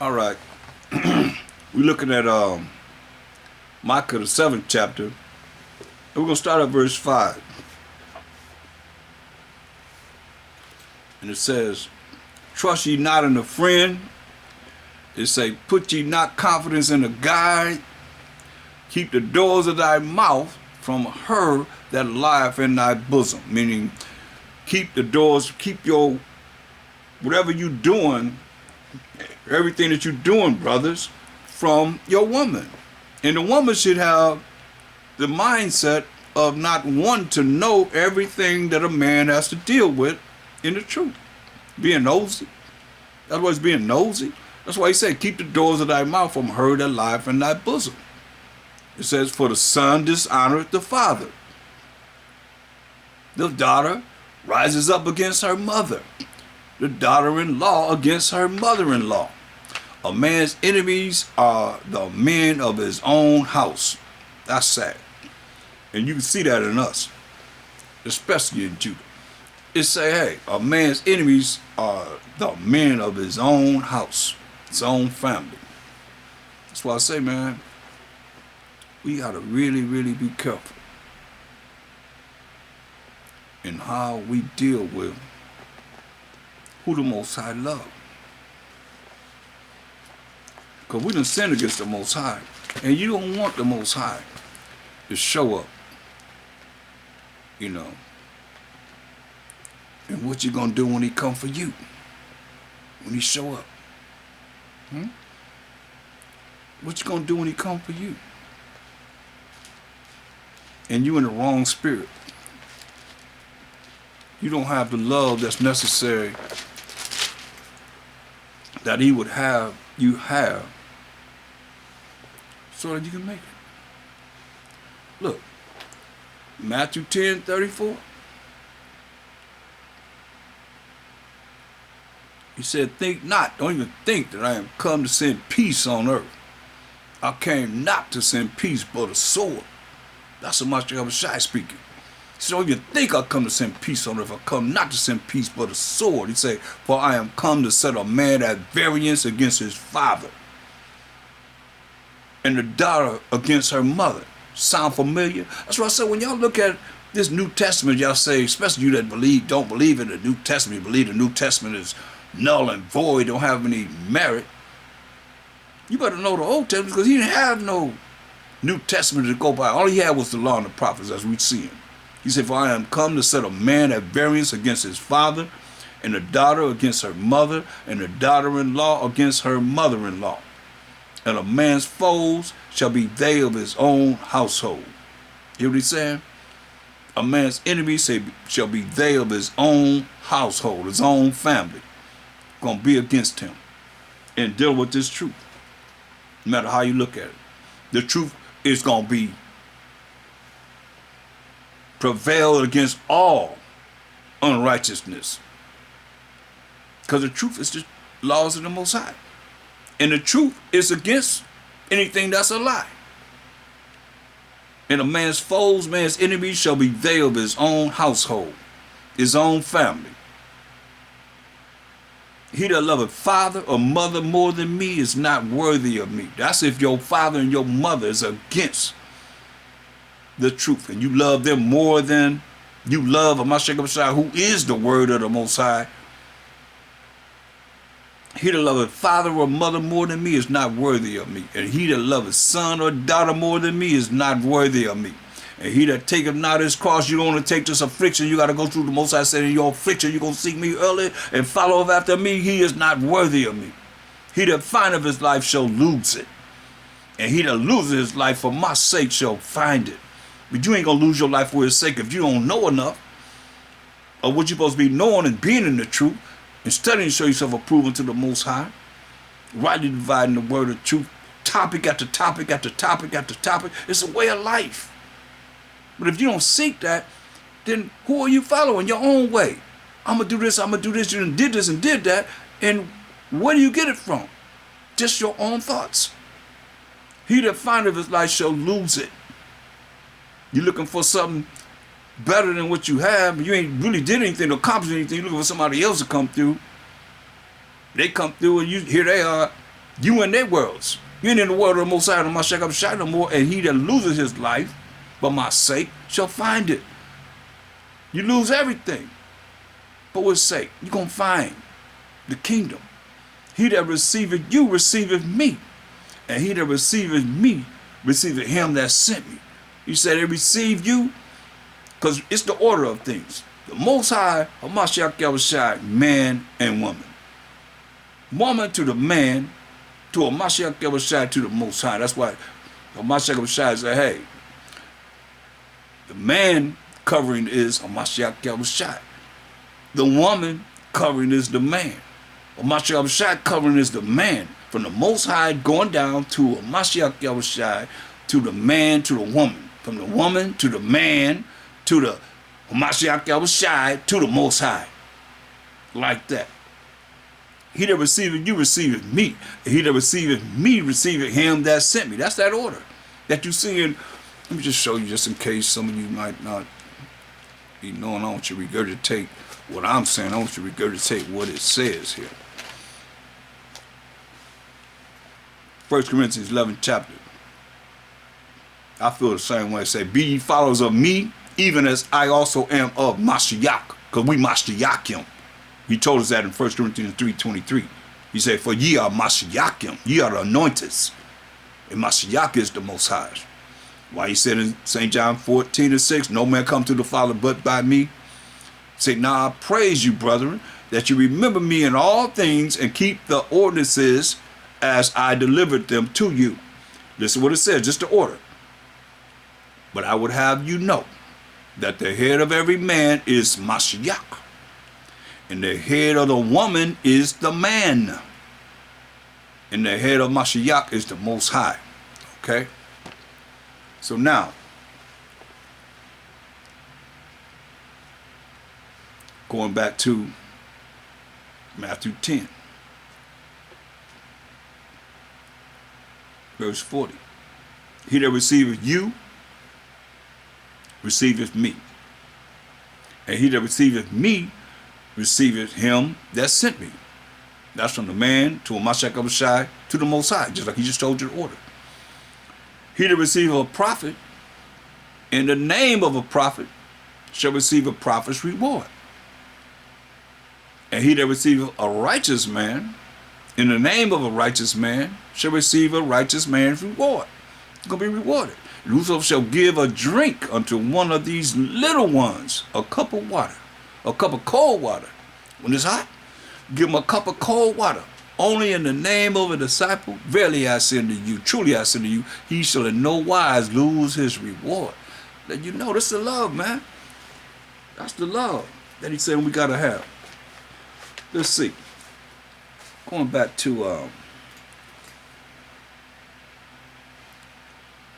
All right. We're looking at Micah, the 7th chapter. And we're going to start at verse 5. And it says, trust ye not in a friend. It say, put ye not confidence in a guide. Keep the doors of thy mouth from her that lieth in thy bosom. Meaning, keep the doors, keep your, whatever you doing, everything that you're doing, brothers, from your woman. And the woman should have the mindset of not wanting to know everything that a man has to deal with in the truth. Being nosy. That's why it's being nosy. That's why he said, keep the doors of thy mouth from her that lieth in thy bosom. It says, for the son dishonoreth the father. The daughter rises up against her mother. The daughter-in-law against her mother-in-law. A man's enemies are the men of his own house. That's sad. And you can see that in us, especially in Judah. It say, hey, a man's enemies are the men of his own house, his own family. That's why I say, man, we got to really, really be careful in how we deal with who the Most High love. Because we done sinned against the Most High. And you don't want the Most High to show up, you know. And what you gonna do when he come for you? When he show up? What you gonna do when he come for you? And you in the wrong spirit. You don't have the love that's necessary that he would have you have so that you can make it. Look, Matthew 10:34. He said, think not, don't even think that I am come to send peace on earth. I came not to send peace but a sword. That's a Master Yahushua speaking. He said, don't even think I come to send peace on earth. I come not to send peace but a sword. He said, for I am come to set a man at variance against his father, and the daughter against her mother. Sound familiar? That's why I said, when y'all look at this New Testament, y'all say, especially you that don't believe in the New Testament, you believe the New Testament is null and void, don't have any merit. You better know the Old Testament, because he didn't have no New Testament to go by. All he had was the law and the prophets, as we see him. He said, for I am come to set a man at variance against his father, and the daughter against her mother, and the daughter-in-law against her mother-in-law. And a man's foes shall be they of his own household. You hear what he's saying? A man's enemies shall be they of his own household, his own family. Going to be against him and deal with this truth. No matter how you look at it. The truth is going to be prevailed against all unrighteousness. Because the truth is the laws of the Most High. And the truth is against anything that's a lie. And a man's foes, man's enemies shall be they of his own household, his own family. He that loveth father or mother more than me is not worthy of me. That's if your father and your mother is against the truth, and you love them more than you love Amashek, who is the word of the Most High. He that loveth father or mother more than me is not worthy of me. And he that loveth son or daughter more than me is not worthy of me. And he that taketh not his cross, you don't want to take this affliction. You got to go through the Most High said, in your affliction, you're going to seek me early and follow after me. He is not worthy of me. He that findeth his life shall lose it. And he that loses his life for my sake shall find it. But you ain't going to lose your life for his sake if you don't know enough of what you're supposed to be knowing and being in the truth and studying to show yourself approved to the Most High. Rightly dividing the word of truth. Topic after topic after topic after topic. It's a way of life. But if you don't seek that, then who are you following? Your own way. I'm going to do this, I'm going to do this. You done did this and did that. And where do you get it from? Just your own thoughts. He that findeth his life shall lose it. You're looking for something better than what you have, but you ain't really did anything to accomplish anything. You're looking for somebody else to come through. They come through and here they are You in their worlds. You ain't in the world of the Most High, the Mashiach no more, and he that loses his life for my sake shall find it. You lose everything. For what sake? You're going to find the kingdom. He that receiveth you receiveth me. And he that receiveth me receiveth him that sent me. He said they receive you because it's the order of things. The Most High, Hamashiach Yahushua, man and woman. Woman to the man, to Hamashiach Yahushua, to the Most High. That's why Hamashiach Yahushua said, hey, the man covering is Hamashiach Yahushua. The woman covering is the man. Hamashiach Yahushua covering is the man. From the Most High going down to Hamashiach Yahushua, to the man, to the woman. From the woman to the man, to the Hamashiach Yahushua, to the Most High. Like that. He that receiveth you receiveth me. And he that receiveth me receiveth him that sent me. That's that order that you see in. Let me just show you, just in case some of you might not be knowing. I want you to regurgitate what I'm saying. I want you to regurgitate what it says here. 1 Corinthians 11 chapter. I feel the same way. It say, be ye followers of me, even as I also am of Mashiach. Because we Mashiachim. He told us that in 1 Corinthians 3:23. He said, for ye are Mashiachim. Ye are the anointed. And Mashiach is the Most High. Why he said in St. John 14:6, no man come to the Father but by me. Say, now I praise you, brethren, that you remember me in all things and keep the ordinances as I delivered them to you. This is what it says, just the order. But I would have you know that the head of every man is Mashiach. And the head of the woman is the man. And the head of Mashiach is the Most High. Okay? So now, going back to Matthew 10, verse 40. He that receiveth you, receiveth me. And he that receiveth me, receiveth him that sent me. That's from the man to Hamashiach Yahushua to the Most High, just like he just told you the order. He that receiveth a prophet in the name of a prophet shall receive a prophet's reward. And he that receiveth a righteous man in the name of a righteous man shall receive a righteous man's reward. It's going to be rewarded. And whoso shall give a drink unto one of these little ones, a cup of water, a cup of cold water, when it's hot, give him a cup of cold water, only in the name of a disciple. Verily I say unto you, truly I say unto you, he shall in no wise lose his reward. Let you know, this is the love, man. That's the love that he said we got to have. Let's see. Going back to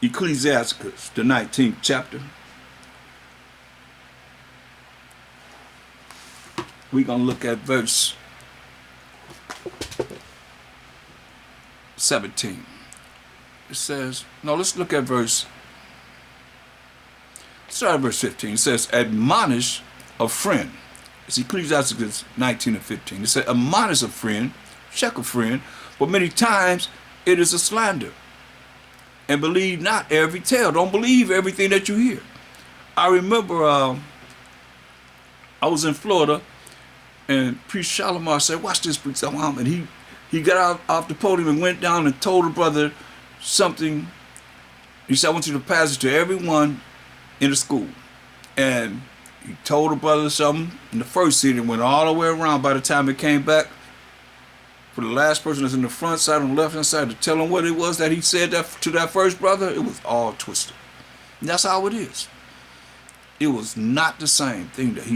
Ecclesiastes, the 19th chapter. We're going to look at verse 17. It says, no, let's look at verse, start at verse 15. It says, admonish a friend. It's Ecclesiastes 19 and 15. It says, admonish a friend, check a friend, but many times it is a slander. And believe not every tale. Don't believe everything that you hear. I remember I was in Florida, and Priest Shalimar said, watch this, Priest Thaahwam. And he got out off the podium and went down and told the brother something. He said, I want you to pass it to everyone in the school. And he told the brother something in the first seat and went all the way around. By the time it came back, for the last person that's in the front side on the left hand side to tell him what it was that he said that to that first brother, it was all twisted. And that's how it is. It was not the same thing that he